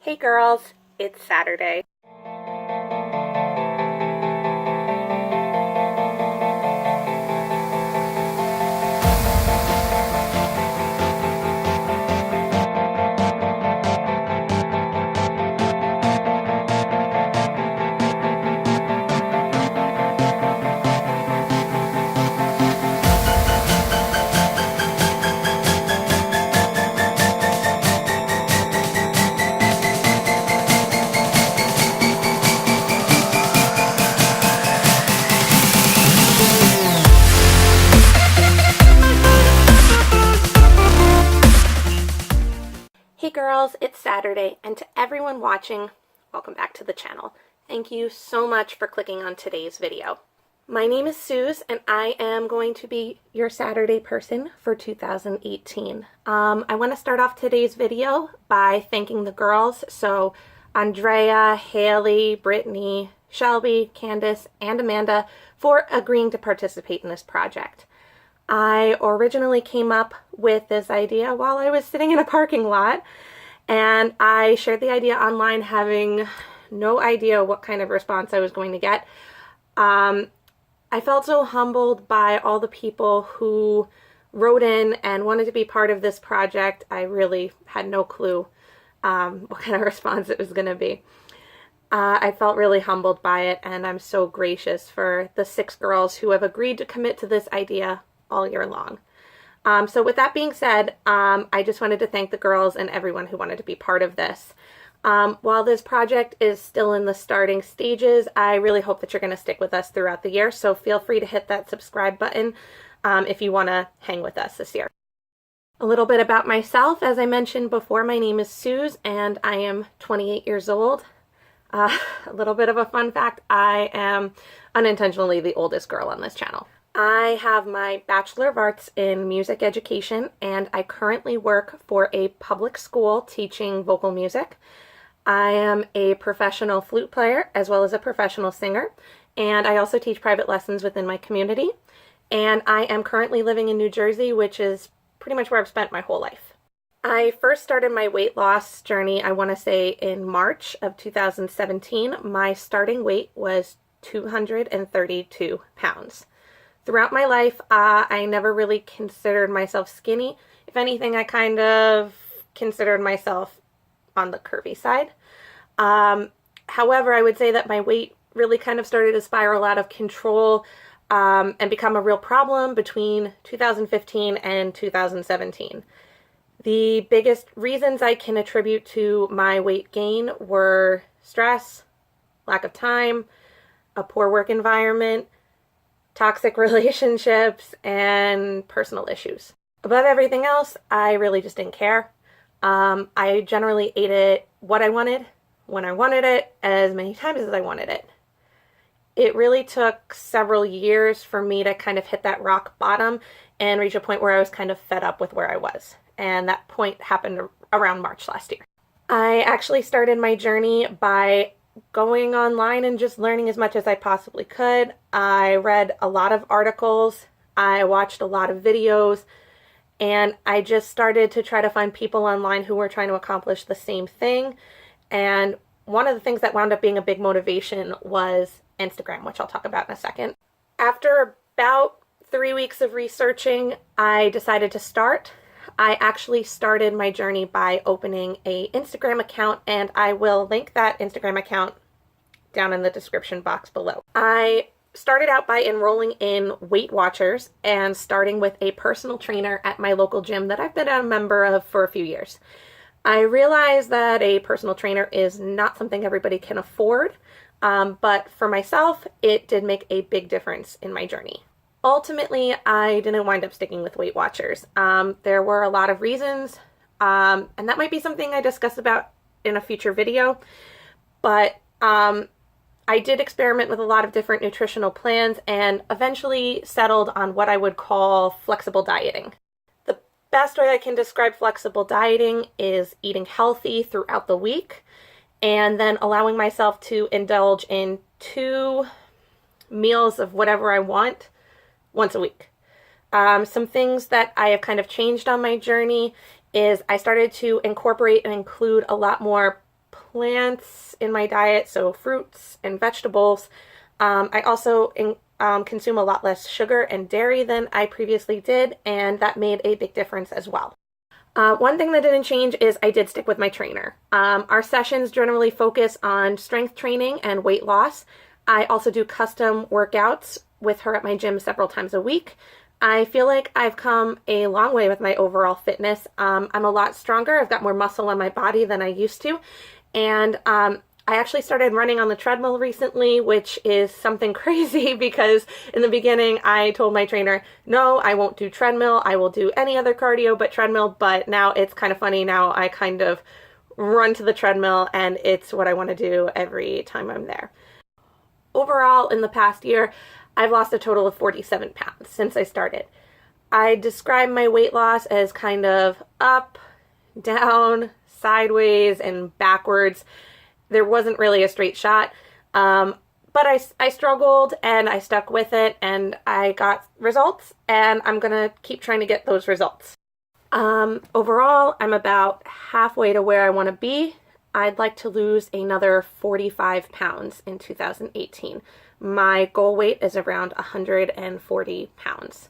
Hey girls, it's Saturday. Hey girls, it's Saturday, and to everyone watching, welcome back to the channel. Thank you so much for clicking on today's video. My name is Suze, and I am going to be your Saturday person for 2018. I want to start off today's video by thanking the girls, so Andrea, Haley, Brittany, Shelby, Candace, and Amanda for agreeing to participate in this project. I originally came up with this idea while I was sitting in a parking lot, and I shared the idea online having no idea what kind of response I was going to get. I felt so humbled by all the people who wrote in and wanted to be part of this project. I really had no clue what kind of response it was going to be. I felt really humbled by it, and I'm so gracious for the 6 girls who have agreed to commit to this idea all year long. So with that being said, I just wanted to thank the girls and everyone who wanted to be part of this. While this project is still in the starting stages, I really hope that you're going to stick with us throughout the year, so feel free to hit that subscribe button if you want to hang with us this year. A little bit about myself. As I mentioned before, my name is Suze and I am 28 years old. A little bit of a fun fact, I am unintentionally the oldest girl on this channel. I have my Bachelor of Arts in Music Education, and I currently work for a public school teaching vocal music. I am a professional flute player as well as a professional singer, and I also teach private lessons within my community. And I am currently living in New Jersey, which is pretty much where I've spent my whole life. I first started my weight loss journey, I want to say, in March of 2017. My starting weight was 232 pounds. Throughout my life, I never really considered myself skinny. If anything, I kind of considered myself on the curvy side. However, I would say that my weight really kind of started to spiral out of control and become a real problem between 2015 and 2017. The biggest reasons I can attribute to my weight gain were stress, lack of time, a poor work environment, toxic relationships, and personal issues. Above everything else, I really just didn't care. I generally ate it what I wanted, when I wanted it, as many times as I wanted it. It really took several years for me to kind of hit that rock bottom and reach a point where I was kind of fed up with where I was. And that point happened around March last year. I actually started my journey by going online and just learning as much as I possibly could. I read a lot of articles, I watched a lot of videos, and I just started to try to find people online who were trying to accomplish the same thing. And one of the things that wound up being a big motivation was Instagram, which I'll talk about in a second. After about 3 weeks of researching, I decided to start. I actually started my journey by opening an Instagram account, and I will link that Instagram account down in the description box below. I started out by enrolling in Weight Watchers and starting with a personal trainer at my local gym that I've been a member of for a few years. I realized that a personal trainer is not something everybody can afford, but for myself, it did make a big difference in my journey. Ultimately, I didn't wind up sticking with Weight Watchers. There were a lot of reasons, and that might be something I discuss about in a future video, but I did experiment with a lot of different nutritional plans and eventually settled on what I would call flexible dieting. The best way I can describe flexible dieting is eating healthy throughout the week and then allowing myself to indulge in 2 meals of whatever I want once a week. Some things that I have kind of changed on my journey is I started to incorporate and include a lot more plants in my diet, so fruits and vegetables. I also consume a lot less sugar and dairy than I previously did, and that made a big difference as well. One thing that didn't change is I did stick with my trainer. Our sessions generally focus on strength training and weight loss. I also do custom workouts with her at my gym several times a week. I feel like I've come a long way with my overall fitness. I'm a lot stronger. I've got more muscle on my body than I used to. And I actually started running on the treadmill recently, which is something crazy because in the beginning I told my trainer, no, I won't do treadmill. I will do any other cardio but treadmill. But now it's kind of funny. Now I kind of run to the treadmill and it's what I want to do every time I'm there. Overall, in the past year, I've lost a total of 47 pounds since I started. I describe my weight loss as kind of up, down, sideways, and backwards. There wasn't really a straight shot, but I struggled and I stuck with it and I got results, and I'm gonna keep trying to get those results. Overall, I'm about halfway to where I want to be. I'd like to lose another 45 pounds in 2018. My goal weight is around 140 pounds.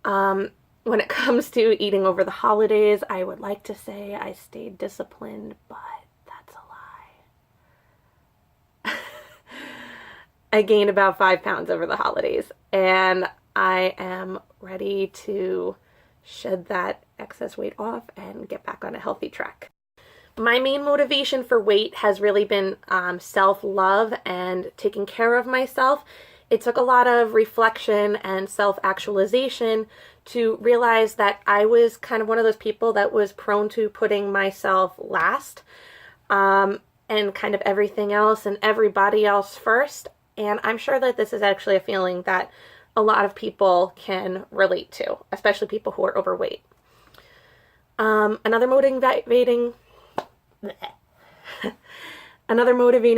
When it comes to eating over the holidays, I would like to say I stayed disciplined, but that's a lie. I gained about 5 pounds over the holidays, and I am ready to shed that excess weight off and get back on a healthy track. My main motivation for weight has really been self-love and taking care of myself. It took a lot of reflection and self-actualization to realize that I was kind of one of those people that was prone to putting myself last, and kind of everything else and everybody else first. And I'm sure that this is actually a feeling that a lot of people can relate to, especially people who are overweight. Another motivating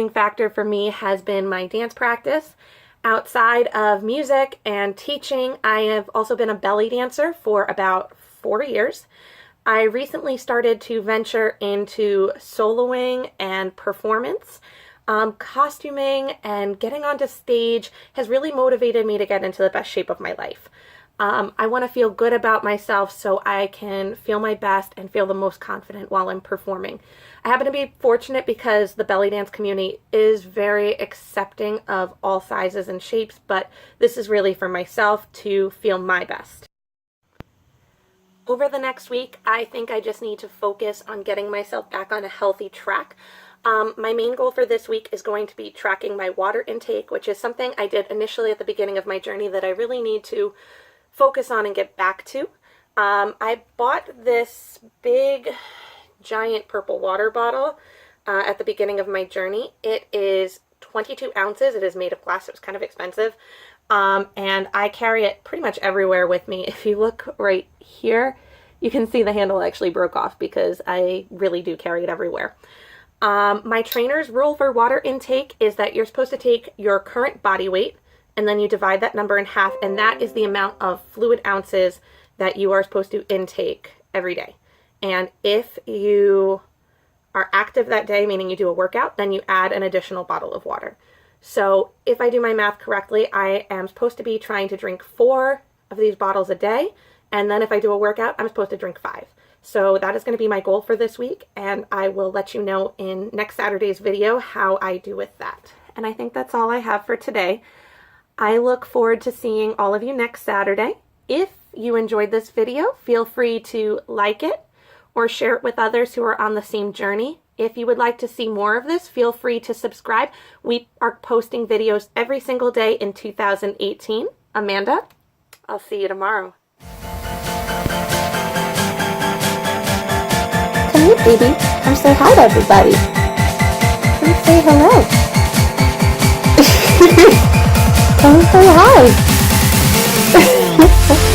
factor for me has been my dance practice. Outside of music and teaching, I have also been a belly dancer for about 4 years. I recently started to venture into soloing and performance. Costuming and getting onto stage has really motivated me to get into the best shape of my life. I want to feel good about myself so I can feel my best and feel the most confident while I'm performing. I happen to be fortunate because the belly dance community is very accepting of all sizes and shapes, but this is really for myself to feel my best. Over the next week, I think I just need to focus on getting myself back on a healthy track. My main goal for this week is going to be tracking my water intake, which is something I did initially at the beginning of my journey that I really need to focus on and get back to. I bought this big, giant purple water bottle at the beginning of my journey. It is 22 ounces. It is made of glass. It was kind of expensive. And I carry it pretty much everywhere with me. If you look right here, you can see the handle actually broke off because I really do carry it everywhere. My trainer's rule for water intake is that you're supposed to take your current body weight and then you divide that number in half, and that is the amount of fluid ounces that you are supposed to intake every day. And if you are active that day, meaning you do a workout, then you add an additional bottle of water. So if I do my math correctly, I am supposed to be trying to drink 4 of these bottles a day, and then if I do a workout, I'm supposed to drink 5. So that is going to be my goal for this week, and I will let you know in next Saturday's video how I do with that. And I think that's all I have for today. I look forward to seeing all of you next Saturday. If you enjoyed this video, feel free to like it or share it with others who are on the same journey. If you would like to see more of this, feel free to subscribe. We are posting videos every single day in 2018. Amanda, I'll see you tomorrow. Come here, baby. Come say hi to everybody. Come say hello. Come say hi.